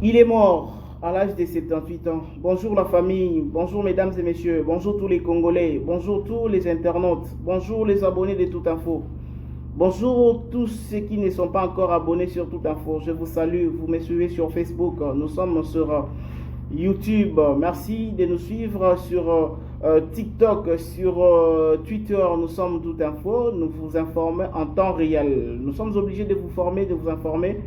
Il est mort à l'âge de 78 ans. Bonjour la famille, bonjour mesdames et messieurs, bonjour tous les Congolais, bonjour tous les internautes, bonjour les abonnés de Tout Info. Bonjour tous ceux qui ne sont pas encore abonnés sur Tout Info. Je vous salue, vous me suivez sur Facebook, nous sommes sur YouTube. Merci de nous suivre sur TikTok, sur Twitter. Nous sommes Tout Info, nous vous informons en temps réel. Nous sommes obligés de vous former, de vous informer.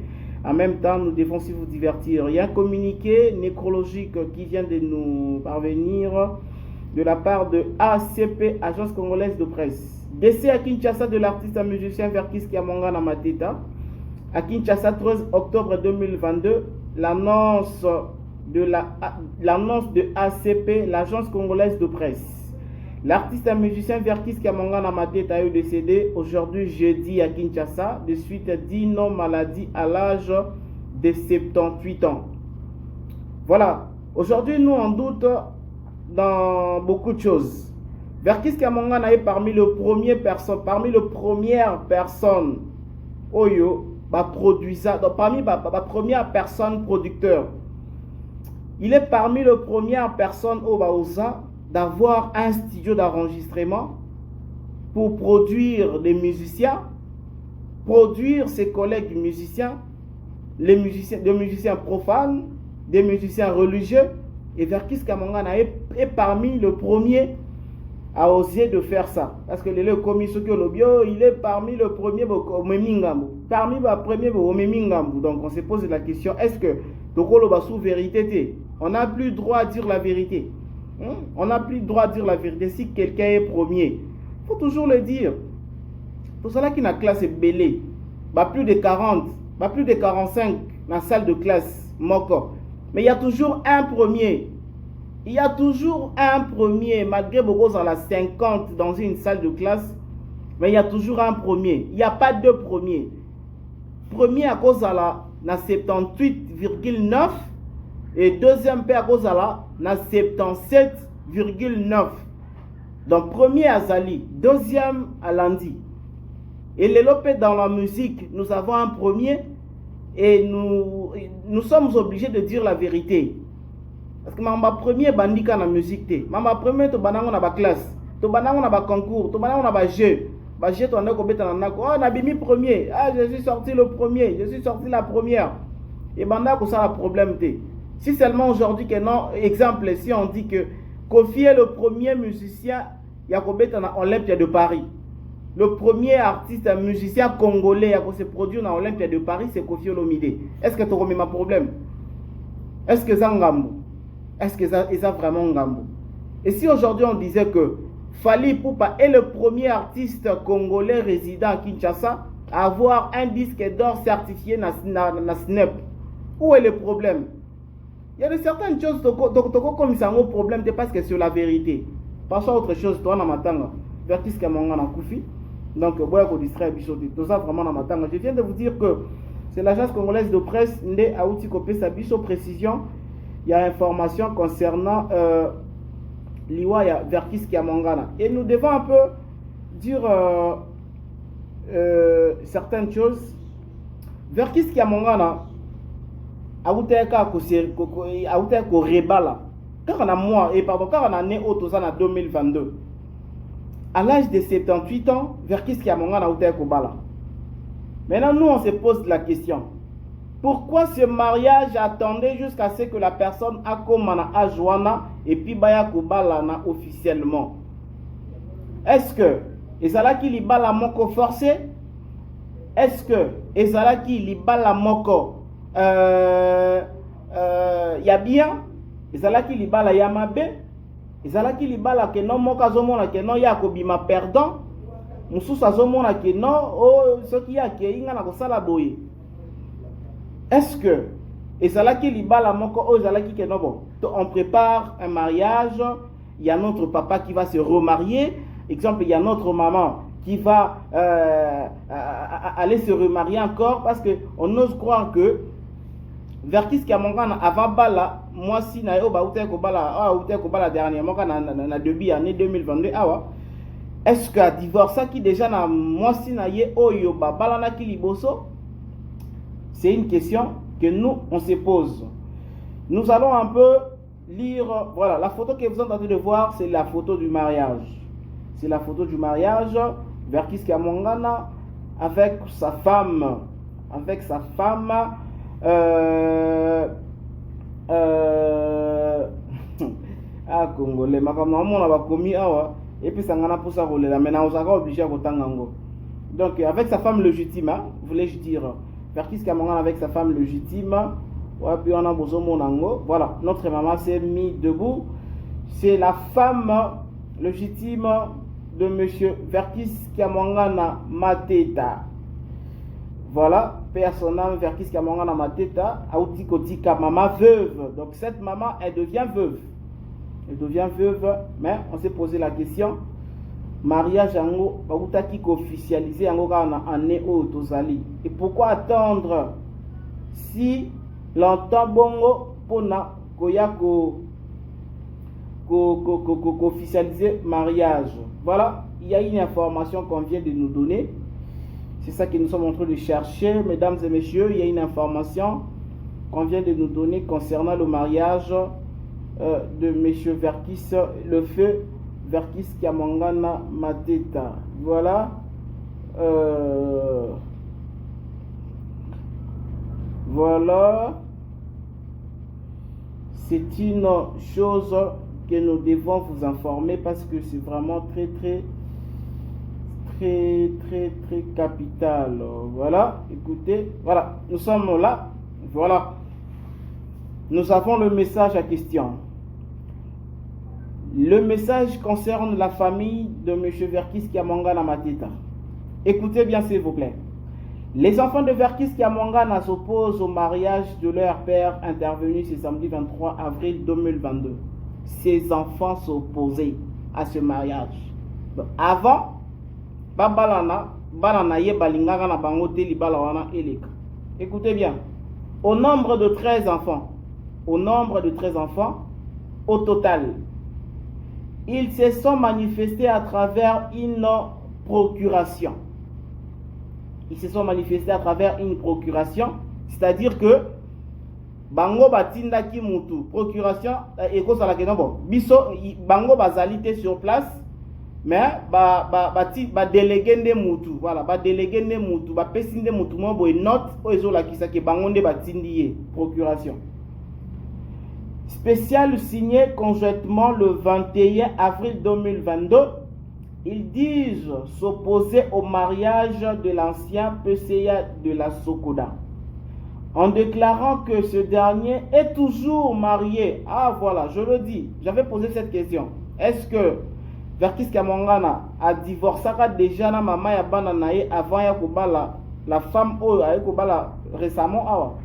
En même temps, nous devons aussi vous divertir. Il y a un communiqué nécrologique qui vient de nous parvenir de la part de ACP, Agence Congolaise de Presse. Décès à Kinshasa de l'artiste et musicien Verkis Kiamongana Mateta. À Kinshasa, 13 octobre 2022, l'annonce de ACP, l'Agence Congolaise de Presse. L'artiste et musicien Verkis Kiamongana Mateta est décédé aujourd'hui jeudi à Kinshasa de suite d'une maladie à l'âge de 78 ans. Voilà, aujourd'hui nous on doute dans beaucoup de choses. Verkis Kiamongana est parmi les premières personnes Oyo produisant, parmi la première personne producteur. Il est parmi les premières personnes au Baouza d'avoir un studio d'enregistrement pour produire des musiciens, produire ses collègues musiciens, des musiciens profanes, des musiciens religieux. Et Verkis Kiamongana est parmi les premiers à oser de faire ça. Parce que le commissaire Lobio, il est parmi les premiers au Memingambu. Parmi les premiers au Memingambu. Donc on se pose la question, est-ce que Tokolo Basou vérité? On n'a plus le droit à dire la vérité. On n'a plus le droit à dire la vérité si quelqu'un est premier. Il faut toujours le dire. Pour cela qui n'a classe est belé. Plus de 40, plus de 45 dans la salle de classe. Moko. Mais il y a toujours un premier. Il y a toujours un premier. Malgré beaucoup dans la 50 dans une salle de classe. Mais il y a toujours un premier. Il n'y a pas deux premiers. Premier à cause de la 78,9. Et deuxième paire à cause de la 77,9. Donc premier à Zali, deuxième à Landi. Et les lopés dans la musique, nous avons un premier et nous sommes obligés de dire la vérité. Parce que ma premier bandika dans la musique, ma premier to banango na ba classe, to banango na ba concours, to banango na ba jeu. Ba jeu to ndako beta na nako. Oh na bimi premier. Ah je suis sorti le premier, je suis sorti la première. Et bandako ça a problème té. Si seulement aujourd'hui que non, exemple, si on dit que Kofi est le premier musicien Yakobeta na Olympia de Paris. Le premier artiste musicien congolais qui se produit dans Olympia de Paris, c'est Kofi Olomide. Est-ce que tu as un problème? Est-ce que ça Ngambo? Est-ce que ça vraiment Ngambo? Et si aujourd'hui on disait que Fally Ipupa est le premier artiste congolais résident à Kinshasa à avoir un disque d'or certifié na SNEP, où est le problème? Il y a de certaines choses comme ça un problème, parce que c'est la vérité. Passons à autre chose, toi, dans ma tanga. Verkis Kiamongana Koufi. Donc, vous distraire Bichoté. Tout ça, vraiment, dans ma tanga. Je viens de vous dire que c'est l'agence congolaise de presse, Ndé Aouti Kopé Sabiso Précision. Il y a information concernant l'Iwa Verkis Kiamongana. Et nous devons un peu dire certaines choses. Verkis Kiamongana. Aouteka ko rebala car on a moi et pardon car on a né au en 2022 à l'âge de 78 ans Verkis Kiamongana aouteka ko bala. Maintenant nous on se pose la question, pourquoi ce mariage attendait jusqu'à ce que la personne a comme à Joana et puis baya ko bala na officiellement? Est-ce que ezala ki li bala moko forcé? Est-ce que ezala ki li bala moko ya bien, ezalaki libala ya mabe, ezalaki libala ke non moka zomona ke non ya kobima perdant, mususu azomona ke non o soki ya ke inga na kosala boye. Est-ce que ezalaki libala moko o ezalaki ke non bon, on prépare un mariage, il y a notre papa qui va se remarier, exemple il y a notre maman qui va aller se remarier encore, parce que on ose croire que Verkis Kiamongana avant bala moi si na yo ba outé ko bala dernièrement na début année 2022 awa est-ce que divorce qui déjà na moi si na ye oyo ba bala na ki liboso? C'est une question que nous on se pose. Nous allons un peu lire, voilà, la photo que vous êtes en train de voir, c'est la photo du mariage. C'est la photo du mariage, Verkis Kiamwangana avec sa femme. Avec sa femme. Ah, Congolais, ma femme, on a commis awa. Et puis ça n'a pas ça rouler. Maintenant, on sera obligé à voter. Donc, avec sa femme légitime, voulais-je dire, Verkis Kiamwangana avec sa femme légitime. Ouais, puis on a besoin de mon. Voilà, notre maman s'est mise debout. C'est la femme légitime de monsieur Verkis Kiamwangana Mateta. Voilà, personnel Verkis Kiamwangana Mateta, Aouti Kotika, maman veuve. Donc cette maman, elle devient veuve. Elle devient veuve, mais on s'est posé la question. Mariage yango, bautaki officialisé yango kana année au tozali. Et pourquoi attendre si longtemps bongo pona koya ko officialiser mariage. Voilà, il y a une information qu'on vient de nous donner. C'est ça que nous sommes en train de chercher, mesdames et messieurs. Il y a une information qu'on vient de nous donner concernant le mariage de monsieur Verkis, le feu Verkis Kiamwangana Mateta. Voilà. Voilà. C'est une chose que nous devons vous informer parce que c'est vraiment très capital. Voilà, écoutez, voilà, nous sommes là. Voilà, nous avons le message à question. Le message concerne la famille de M. Verkis Kiamwangana Mateta. Écoutez bien s'il vous plaît. Les enfants de Verkis Kiamwangana s'opposent au mariage de leur père intervenu ce samedi 23 avril 2022. Ces enfants s'opposaient à ce mariage. Donc, avant, écoutez bien, au nombre de 13 enfants, au total, ils se sont manifestés à travers une procuration. C'est-à-dire que bango batindaki mutu procuration ekozala ke non biso bango bazalité sur place mais ba délégué nde mutu, voilà, ba délégué nde mutu, ba pesi nde mutu mo boy note o ezolakisa ke bango nde batindi ye procuration spécial signé conjointement le 21 avril 2022. Ils disent s'opposer au mariage de l'ancien PCA de la Sokoda, en déclarant que ce dernier est toujours marié. Ah voilà, je le dis, j'avais posé cette question. Est-ce que Verkis Kiamwangana a divorcé déjà na maman ya bana naye avant ya kobala la femme oyo aye kobala récemment awa?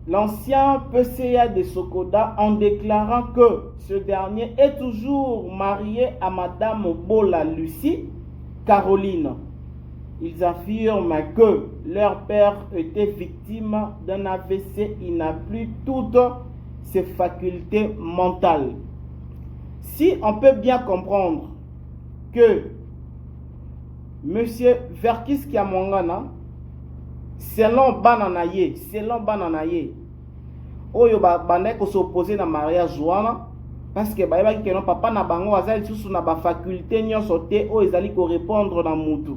L'ancien PCA de Sokoda, en déclarant que ce dernier est toujours marié à Madame Bola Lucie Caroline. Ils affirment que leur père était victime d'un AVC. Il n'a plus toutes ses facultés mentales. Si on peut bien comprendre que M. Verkis Kiamwangana, selon Bananaye, oyo bandeko s'opposer na mariage wana parce que ba yebaki que papa na bango azali susu na ba faculté nyonso te oyo ezali ko répondre na mutu.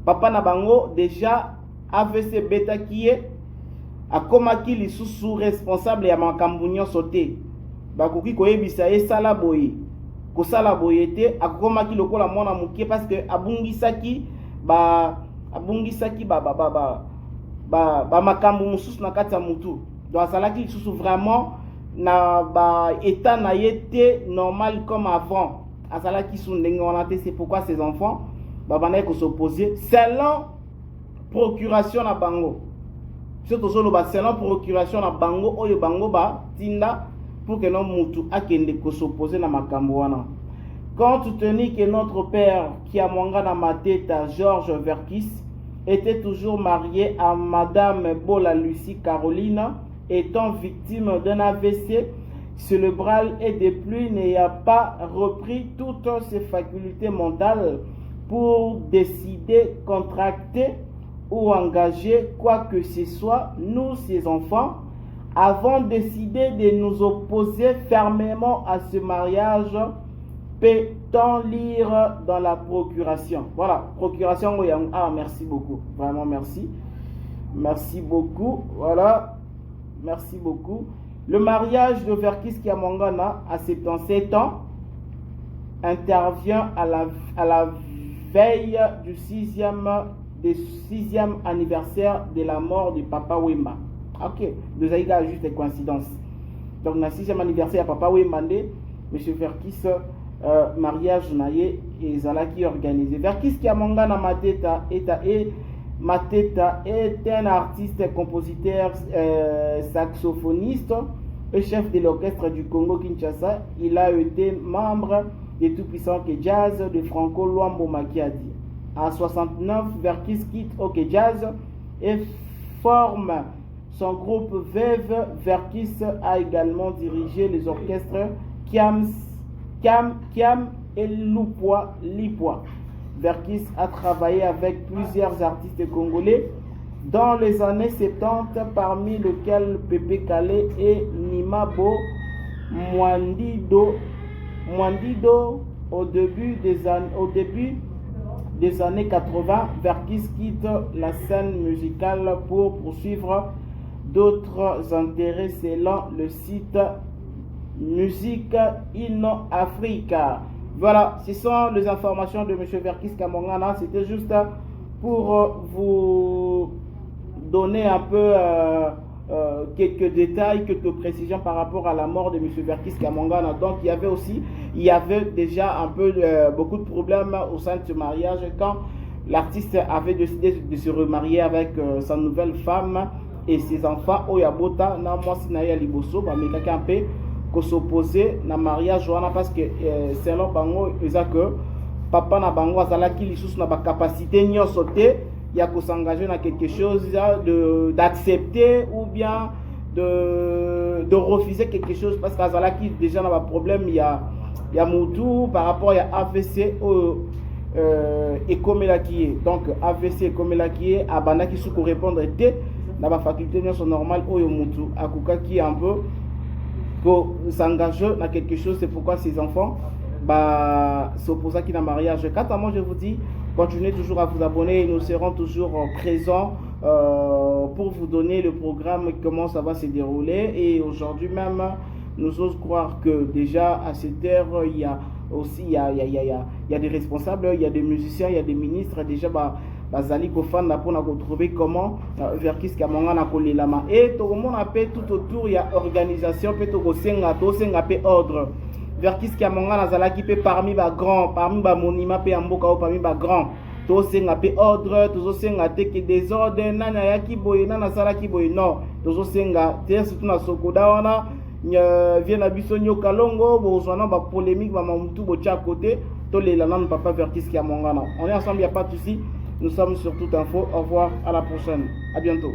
Papa na bango déjà AVC beta kiye akomaki lisusu responsable ya makambo nyonso te. Bakoki koyebisa ye sala boye. Kosala boye te akomaki lokola mwana mukie parce que abungisaki makambo mususu na kati ya mutu. Donc azalaki lisusu vraiment na ba état na yete normal comme avant. Azalaki su ndenge wana te. C'est pourquoi ces enfants babana ko s'opposer selon procuration na bango. Surtout selon procuration na bango oyo bango ba tinda pour que non mutu akende ko s'opposer na makambo wana. Compte tenu que notre père Kiamwangana Mateta Georges Verkis était toujours marié à Madame Bola Lucie Caroline, étant victime d'un AVC cérébral et depuis n'ayant pas repris toutes ses facultés mentales pour décider contracter ou engager quoi que ce soit, nous, ses enfants, avons décidé de nous opposer fermement à ce mariage. Peut-on lire dans la procuration? Voilà, procuration. Ah, merci beaucoup. Vraiment, merci. Merci beaucoup. Voilà, merci beaucoup. Le mariage de Verkis Kiamongana à 77 ans intervient à la veille du 6e anniversaire de la mort du Papa Wemba. Ok, nous avons juste des coïncidences. Donc, le 6e anniversaire de Papa Wemba, M. Verkis, mariage naye et Zalaki organisé. Verkis Kiamongana Mateta est un artiste, compositeur, saxophoniste et chef de l'orchestre du Congo-Kinshasa. Il a été membre des tout-puissants Ke Jazz de Franco Luambo Makiadi. En 69, Verkis quitte OK Jazz et forme son groupe Veuve. Verkis a également dirigé les orchestres Kiam et Lipwa. Verkis a travaillé avec plusieurs artistes congolais dans les années 70, parmi lesquels Pepe Kale et Nimabo Mwandido. Au début des années 80, Verkis quitte la scène musicale pour poursuivre d'autres intérêts selon le site Musique in Africa. Voilà, ce sont les informations de M. Verkis Kiamongana. C'était juste pour vous donner un peu quelques détails, quelques précisions par rapport à la mort de M. Verkis Kiamongana. Donc il y avait déjà un peu beaucoup de problèmes au sein de ce mariage quand l'artiste avait décidé de se remarier avec sa nouvelle femme et ses enfants. Oyabota na mwasi na ya liboso ba mekaki un peu ko s'opposer na mariage wana parce que selon bango eza que papa na bango azalaki lisusu na ba capacité nyonso te ya ko s'engager na quelque chose d'accepter ou bien de refuser quelque chose parce qu'azalaki déjà na ba problème ya mutu par rapport à AVC ekomelaki. Donc AVC ekomelaki abandaki sous ko répondre te na ba faculté nyonso normale oyo mutu akukaki un peu pour s'engager dans quelque chose. C'est pourquoi ces enfants s'opposent à un mariage. Quant à moi, je vous dis, continuez toujours à vous abonner et nous serons toujours présents pour vous donner le programme, comment ça va se dérouler. Et aujourd'hui même, nous osons croire que déjà à cette heure, il y a aussi il y a des responsables, il y a des musiciens, il y a des ministres déjà bazali kofanda pona retrouver comment Verkis Kiamongana kolelama et tout le monde appelle tout autour il y a organisation peut to senga pe ordre. Verkis Kiamongana zalaki pe parmi ba grand, parmi ba monument pe mboka parmi ba grand to senga pe ordre, to senga te que désordre nana yaki boye nana salaki boye non, to senga te surtout na sokoda wana vient na biso nyoka longo bozwana ba polémique ba mamutu bocha côté to lelana papa Verkis Kiamongana. On est ensemble, il y a pas de souci. Nous sommes sur Toute Info. Au revoir, à la prochaine. À bientôt.